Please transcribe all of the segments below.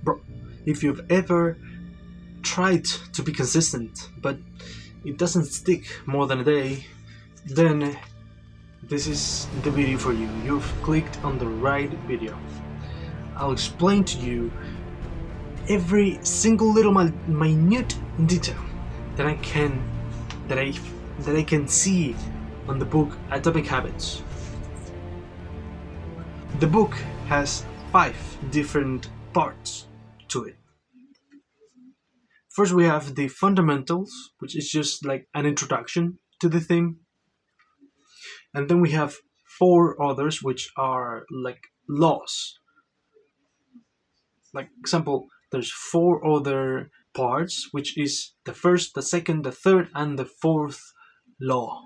Bro, if you've ever tried to be consistent, but it doesn't stick more than a day, then this is the video for you. You've clicked on the right video. I'll explain to you every single little minute detail that I can see on the book Atomic Habits. The book has 5 different parts to it. First we have the fundamentals, which is just like an introduction to the theme. And then we have 4 others, which are like laws. Like example, there's 4 other parts, which is the first, the second, the third, and the 4th law.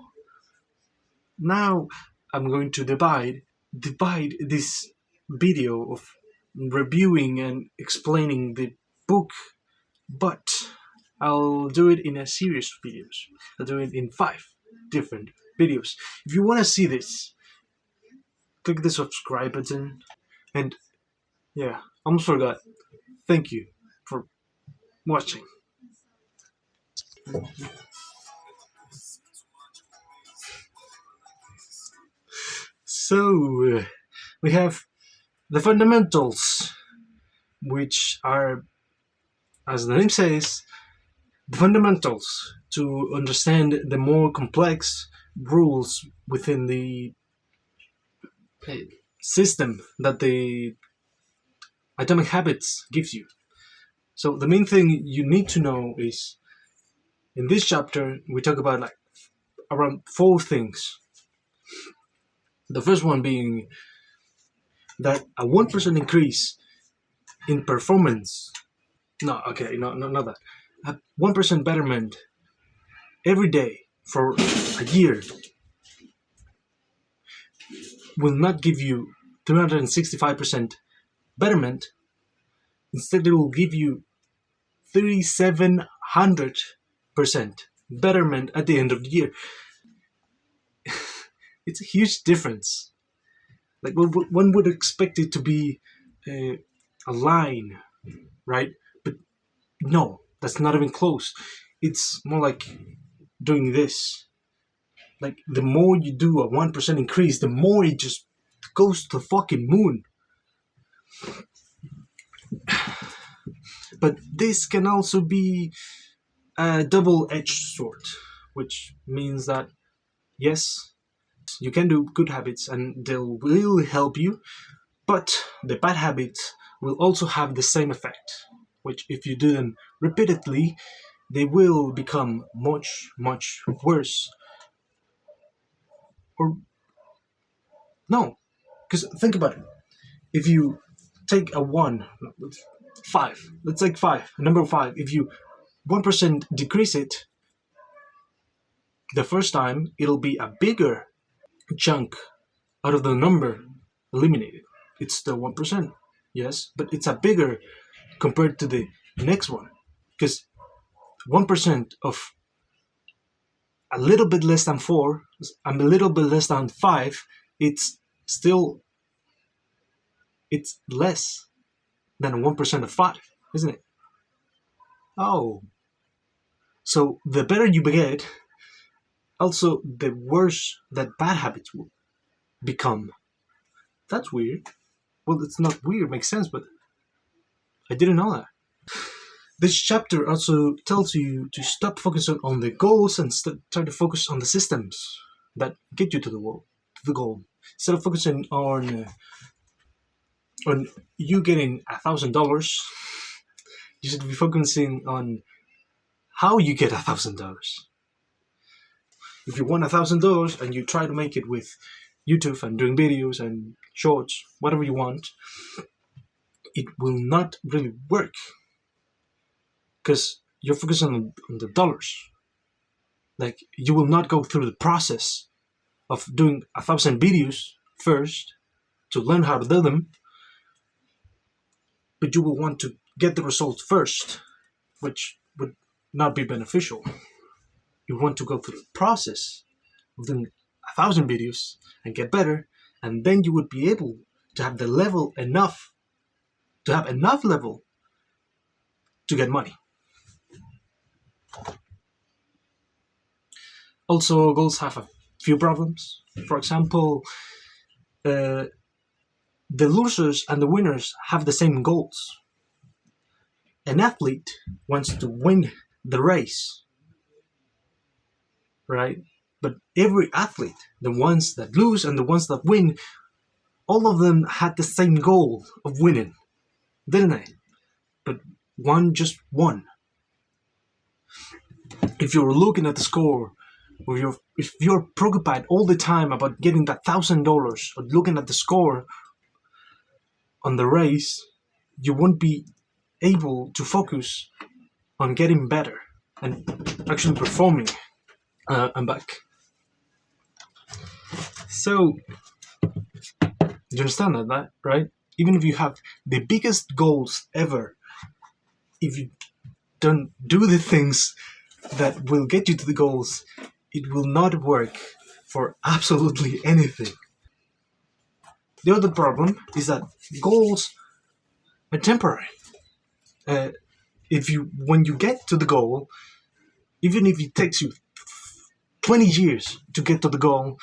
Now I'm going to divide this video of reviewing and explaining the book, but I'll do it in a series of videos. I'll do it in 5 different videos. If you want to see this, click the subscribe button. And yeah, almost forgot. Thank you for watching. So we have the fundamentals, which are, as the name says, the fundamentals to understand the more complex rules within the system that the Atomic Habits gives you. So the main thing you need to know is, in this chapter we talk about like around 4 things. The first one being that a 1% increase in performance, not that, a 1% betterment every day for a year will not give you 365% betterment. Instead, it will give you 3,700% betterment at the end of the year. It's a huge difference. Like one would expect it to be a line, right? But no, that's not even close. It's more like doing this. Like the more you do a 1% increase, the more it just goes to the fucking moon. But this can also be a double-edged sword, which means that yes, you can do good habits and they will help you, but the bad habits will also have the same effect, which if you do them repeatedly, they will become much, much worse. Or no, because think about it. If you take a 5, let's take 5, number 5, if you 1% decrease it, the first time it'll be a bigger chunk out of the number eliminated. It's still 1%, yes, but it's a bigger compared to the next one, because 1% of a little bit less than 4 and a little bit less than 5, it's less than 1% of 5, isn't it? Oh, so the better you get, also the worse that bad habits will become. That's weird. Well, it's not weird, it makes sense, but I didn't know that. This chapter also tells you to stop focusing on the goals and try to focus on the systems that get you to the goal. Instead of focusing on you getting $1,000, you should be focusing on how you get $1,000. If you want $1,000 and you try to make it with YouTube and doing videos and shorts, whatever you want, it will not really work because you're focusing on the dollars. Like, you will not go through the process of doing 1,000 videos first to learn how to do them, but you will want to get the results first, which would not be beneficial. You want to go through the process of doing 1,000 videos and get better, and then you would be able to have the level enough, to have enough level to get money. Also, goals have a few problems. For example, the losers and the winners have the same goals. An athlete wants to win the race, right? But every athlete, the ones that lose and the ones that win, all of them had the same goal of winning, didn't they? But one just won. If you're looking at the score, or if you're preoccupied all the time about getting that $1,000 or looking at the score on the race, you won't be able to focus on getting better and actually performing. I'm back. So, you understand that, right? Even if you have the biggest goals ever, if you don't do the things that will get you to the goals, it will not work for absolutely anything. The other problem is that goals are temporary. When you get to the goal, even if it takes you 20 years to get to the goal,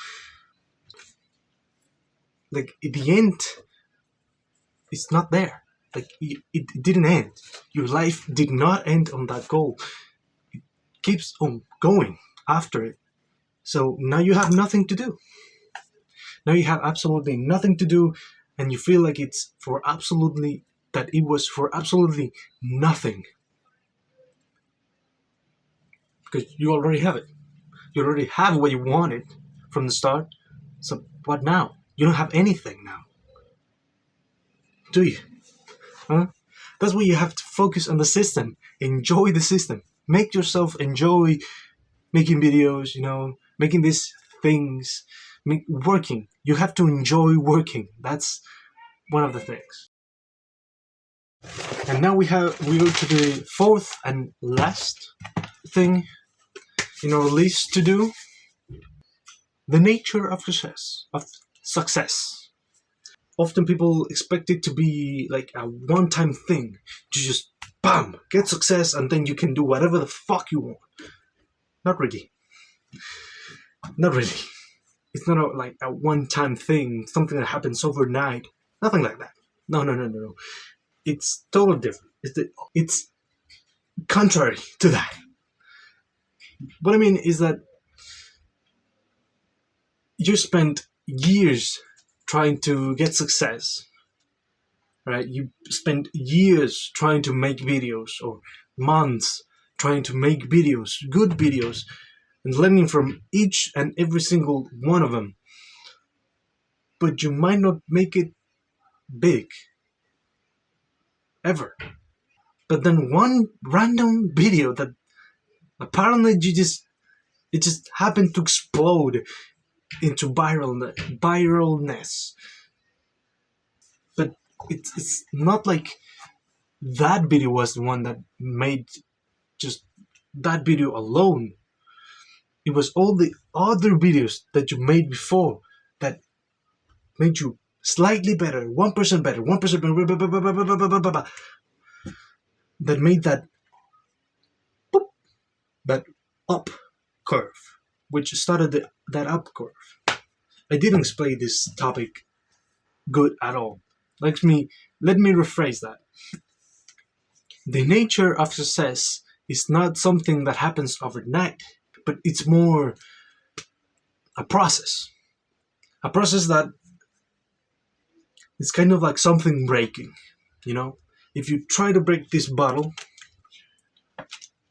like at the end, it's not there. Like it didn't end. Your life did not end on that goal. It keeps on going after it. So now you have nothing to do. Now you have absolutely nothing to do, and you feel like it was for absolutely nothing. Because you already have it. You already have what you wanted from the start. So what now? You don't have anything now. Do you? Huh? That's why you have to focus on the system. Enjoy the system. Make yourself enjoy making videos, making these things, working. You have to enjoy working. That's one of the things. And now we go to the fourth and last thing in our list to do. The nature of success. Often people expect it to be like a one-time thing. You just, bam, get success and then you can do whatever the fuck you want. Not really. Not really. It's not like a one-time thing, something that happens overnight. Nothing like that. No. It's totally different. It's contrary to that. What I mean is that you spend years trying to get success, right? You spend years trying to make videos, or months trying to make videos, good videos, and learning from each and every single one of them. But you might not make it big, ever. But then one random video that apparently it just happened to explode into viralness. But it's not like that video was the one that made just that video alone. It was all the other videos that you made before that made you slightly better, 1% better, 1% better, that made that boop, that up curve, which started that up curve. I didn't explain this topic good at all. Let me rephrase that. The nature of success is not something that happens overnight, but it's more a process. A process that is kind of like something breaking, If you try to break this bottle,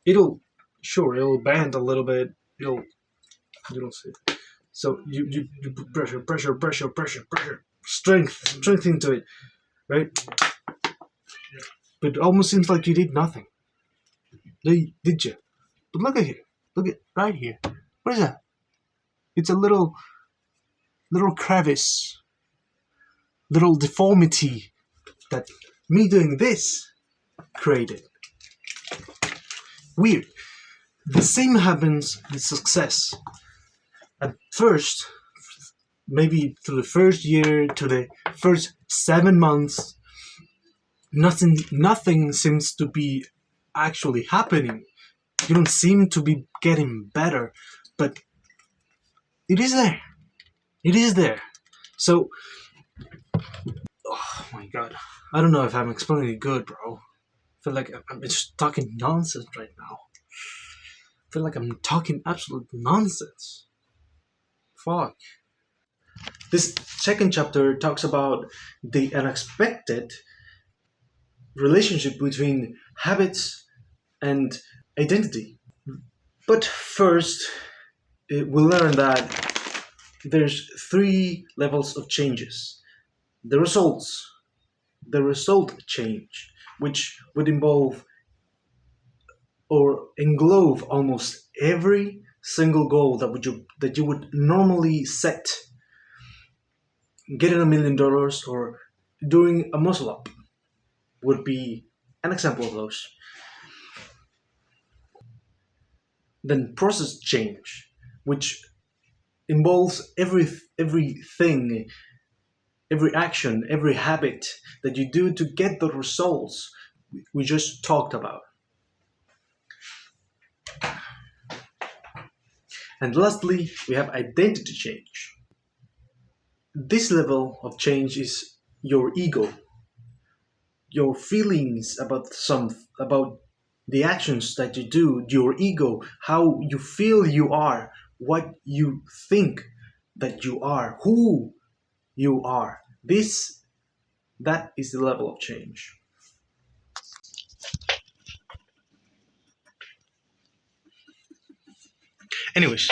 it'll bend a little bit. You don't see it. So you put pressure, strength into it, right? But it almost seems like you did nothing. Did you? But look at here. Look at right here. What is that? It's a little crevice, little deformity that me doing this created. Weird. The same happens with success. At first, maybe to the first year, to the first 7 months, nothing seems to be actually happening. You don't seem to be getting better, but it is there. It is there. So, oh my god. I don't know if I'm explaining it good, bro. I feel like I'm just talking nonsense right now. I feel like I'm talking absolute nonsense. Fuck. This second chapter talks about the unexpected relationship between habits and identity. But first, we learn that there's three levels of changes. The results, the result change, which would involve or englobe almost every single goal that you would normally set. Getting $1 million or doing a muscle up would be an example of those. Then process change, which involves everything, every action, every habit that you do to get the results we just talked about. And lastly, we have identity change. This level of change is your ego, your feelings about the actions that you do, your ego, how you feel you are, what you think that you are, who you are. That is the level of change. Anyways,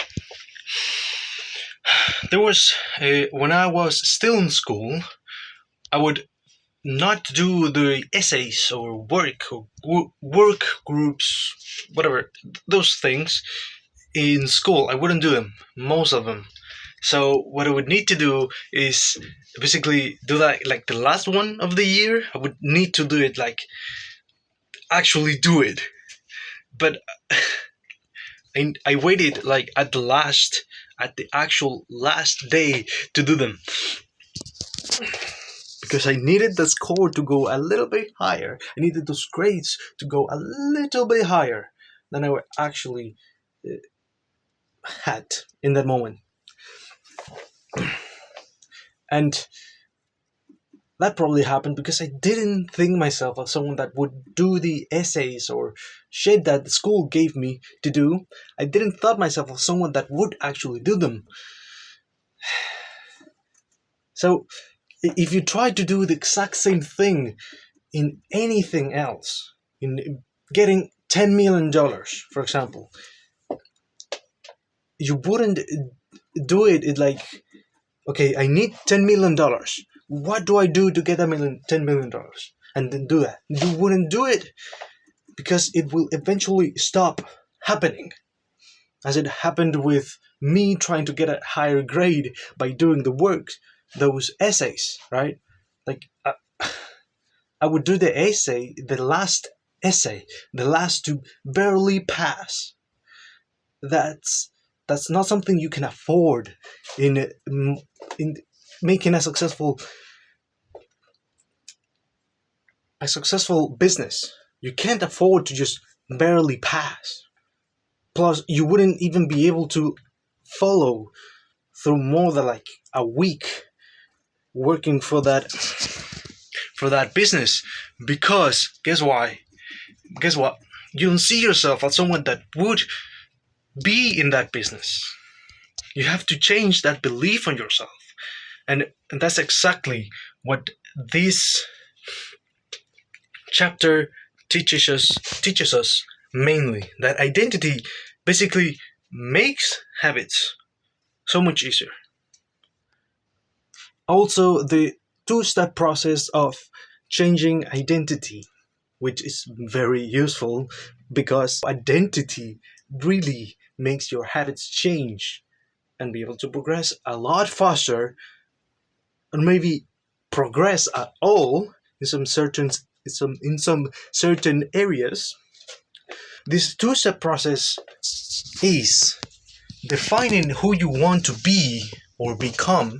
there was when I was still in school, I would not do the essays or work groups, whatever those things in school. I wouldn't do them, most of them. So what I would need to do is basically do that like the last one of the year. I would need to do it like actually do it, but I waited like at the actual last day to do them because I needed the score to go a little bit higher. I needed those grades to go a little bit higher than I were actually had in that moment. And that probably happened because I didn't think myself as someone that would do the essays or shit that the school gave me to do. I didn't thought myself as someone that would actually do them. So if you try to do the exact same thing in anything else, in getting $10 million, for example, you wouldn't do it like, okay, I need $10 million. What do I do to get $10 million? And then do that. You wouldn't do it because it will eventually stop happening. As it happened with me trying to get a higher grade by doing the work, those essays, right? Like, I would do the essay, the last to barely pass. That's not something you can afford in making a successful business. You can't afford to just barely pass. Plus, you wouldn't even be able to follow through more than like a week working for that business, because guess what? You don't see yourself as someone that would be in that business. You have to change that belief on yourself, and that's exactly what this chapter teaches us mainly. That identity basically makes habits so much easier. Also, the two-step process of changing identity, which is very useful because identity really makes your habits change and be able to progress a lot faster, and maybe progress at all in some certain areas. This two-step process is defining who you want to be or become,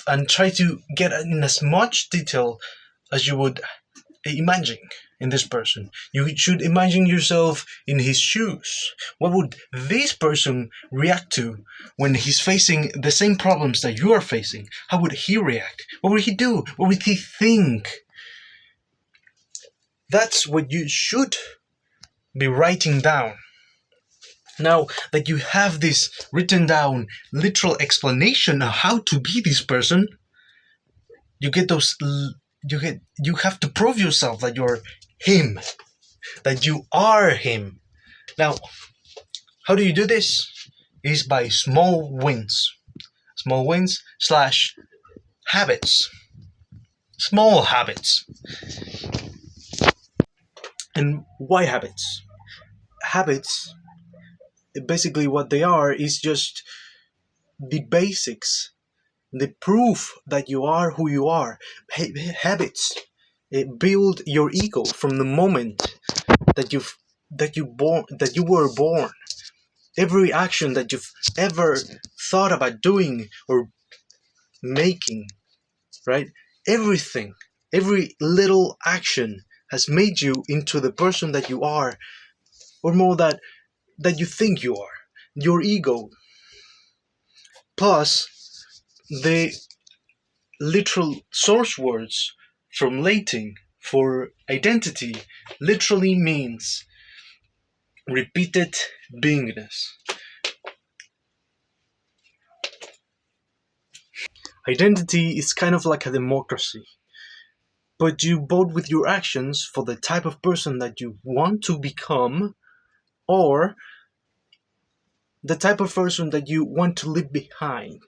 and try to get in as much detail as you would imagine. in this person. You should imagine yourself in his shoes. What would this person react to when he's facing the same problems that you are facing? How would he react? What would he do? What would he think? That's what you should be writing down. Now that you have this written down, literal explanation of how to be this person, you get those. You have to prove yourself that you're him, that you are him. Now, how do you do this? It is by small wins. Small wins slash habits. Small habits. And why habits? Habits, basically what they are is just the basics, the proof that you are who you are. Habits build your ego from the moment that you were born. Every action that you've ever thought about doing or making, right? Everything, every little action has made you into the person that you are, or more that you think you are. Your ego, plus the literal source words from Latin for identity literally means repeated beingness. Identity is kind of like a democracy, but you vote with your actions for the type of person that you want to become, or the type of person that you want to leave behind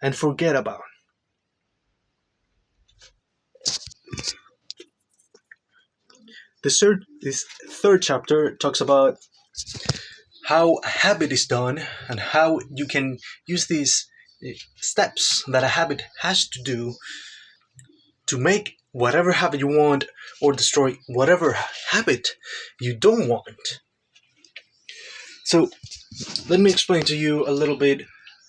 and forget about. This third chapter talks about how a habit is done and how you can use these steps that a habit has to do to make whatever habit you want or destroy whatever habit you don't want. So let me explain to you a little bit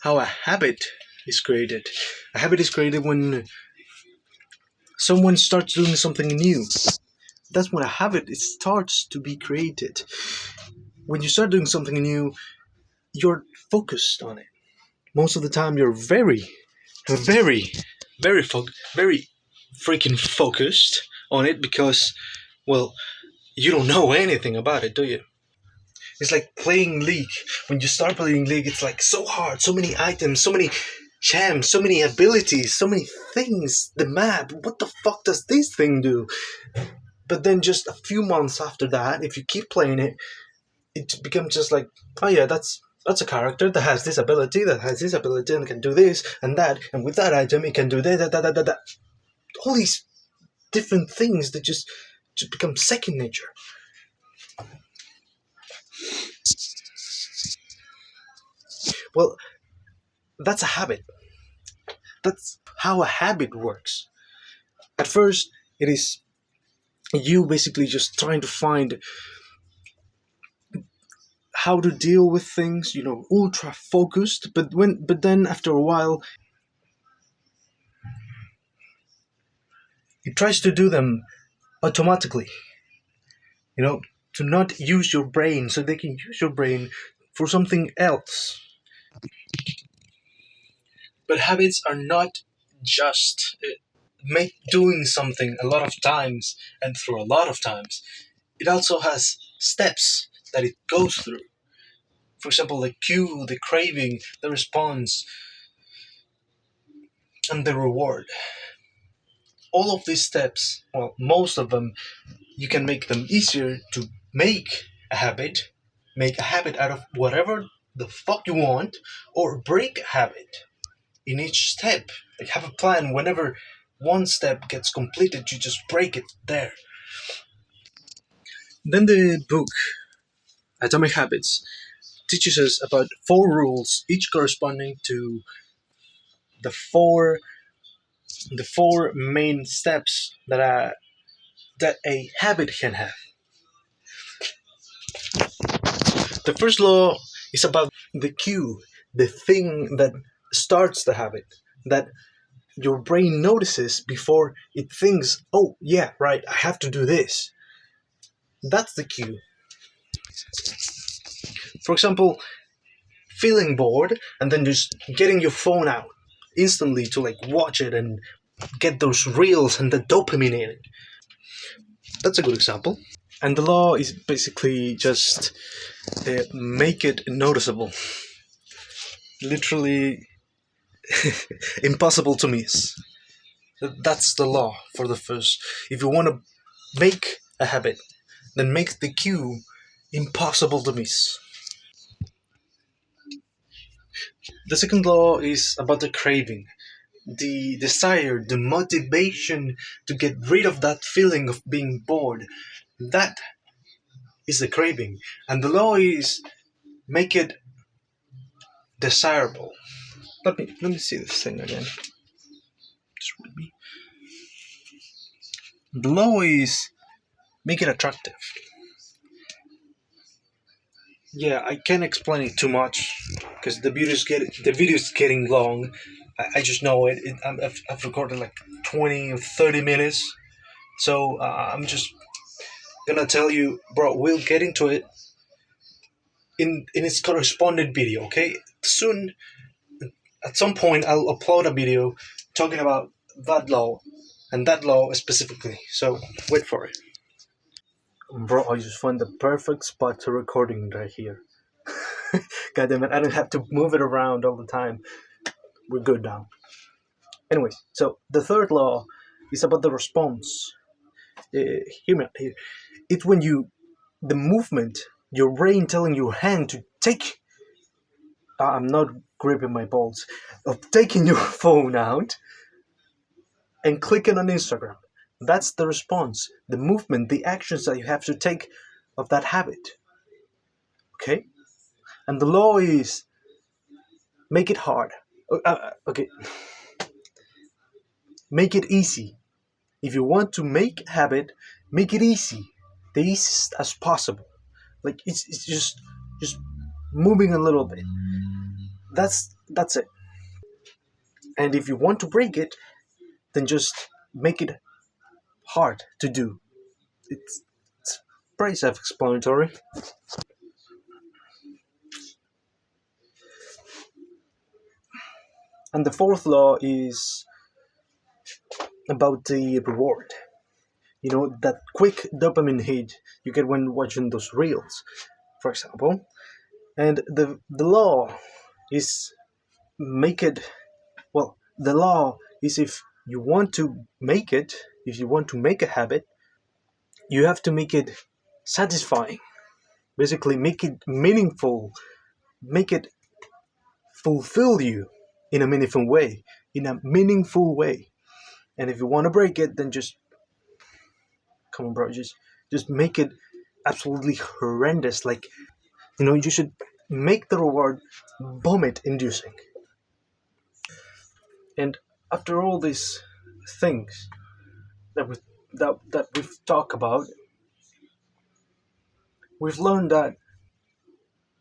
how a habit is created. A habit is created when someone starts doing something new. That's when a habit starts to be created. When you start doing something new, you're focused on it. Most of the time, you're very, very, very freaking focused on it because, well, you don't know anything about it, do you? It's like playing League. When you start playing League, it's like so hard, so many items, so many champs, so many abilities, so many things. The map, what the fuck does this thing do? But then just a few months after that, if you keep playing it, it becomes just like, oh yeah, that's a character that has this ability, and can do this and that, and with that item it can do that. All these different things that just become second nature. Well, that's a habit. That's how a habit works. At first, it is you basically just trying to find how to deal with things, ultra focused, but then after a while it tries to do them automatically, to not use your brain so they can use your brain for something else. But habits are not just make doing something a lot of times and through a lot of times. It also has steps that it goes through. For example, the cue, the craving, the response, and the reward. All of these steps, well, most of them, you can make them easier to make a habit out of whatever the fuck you want, or break a habit in each step. Like, have a plan. Whenever one step gets completed, you just break it there. Then the book Atomic Habits teaches us about 4 rules, each corresponding to the four main steps that a habit can have. The first law is about the cue, the thing that starts the habit, that your brain notices before it thinks, oh, yeah, right, I have to do this. That's the cue. For example, feeling bored and then just getting your phone out instantly to like watch it and get those reels and the dopamine in it. That's a good example. And the law is basically just make it noticeable. Literally impossible to miss. That's the law for the first. If you want to make a habit, then make the cue impossible to miss. The second law is about the craving, the desire, the motivation to get rid of that feeling of being bored. That is the craving. And the law is make it desirable. Let me see this thing again. Just with me. The law is make it attractive. Yeah, I can't explain it too much because the video is getting long. I just know it. I've recorded like 20 or 30 minutes, so I'm just gonna tell you, bro. We'll get into it in its corresponding video. Okay, soon at some point I'll upload a video talking about that law and that law specifically. So wait for it. Bro, I just found the perfect spot to recording right here. God damn it, I don't have to move it around all the time. We're good now. Anyways, so the third law is about the response. Hear me out here. It's when the movement, your brain telling your hand to take. I'm not gripping my balls. Of taking your phone out and clicking on Instagram. That's the response, the movement, the actions that you have to take of that habit. Okay? And the law is make it hard. Okay. Make it easy. If you want to make a habit, make it easy. The easiest as possible. Like it's just moving a little bit. That's it. And if you want to break it, then just make it hard to do. It's pretty self-explanatory. And the fourth law is about the reward. You know, that quick dopamine hit you get when watching those reels, for example. And the law is make it, well, the law is if you want to make it, if you want to make a habit, you have to make it satisfying. Basically, make it meaningful, make it fulfill you in a meaningful way, in a meaningful way. And if you want to break it, then just come on, bro, just make it absolutely horrendous. Like, you should make the reward vomit inducing. And after all these things that we've talked about, we've learned that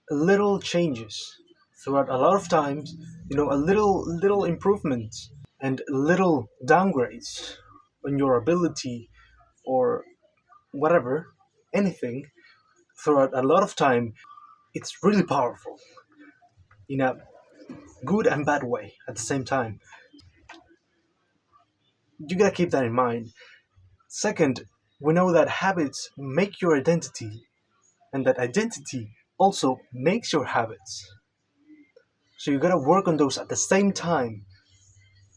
little changes throughout a lot of times, a little improvements and little downgrades on your ability or whatever, anything, throughout a lot of time, it's really powerful in a good and bad way at the same time. You gotta keep that in mind. Second, we know that habits make your identity, and that identity also makes your habits. So you gotta work on those at the same time,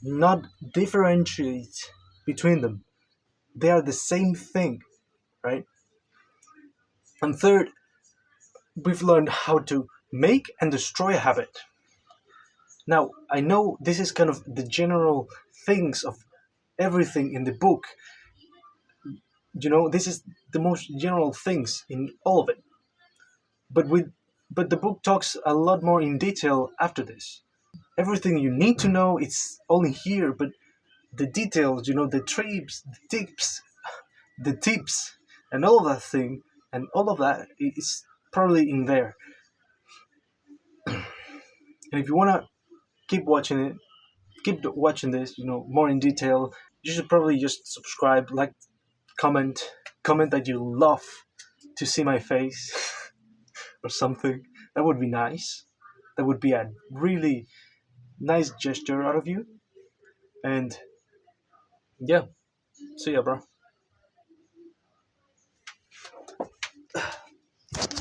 not differentiate between them. They are the same thing, right? And third, we've learned how to make and destroy a habit. Now, I know this is kind of the general things of everything in the book. This is the most general things in all of it. But the book talks a lot more in detail after this. Everything you need to know is only here, but the details, the trips, the tips, and all of that thing, and all of that is probably in there. And if you wanna keep watching it, keep watching this, more in detail, you should probably just subscribe, like, comment that you love to see my face or something. That would be nice. That would be a really nice gesture out of you. And yeah, see ya, bro.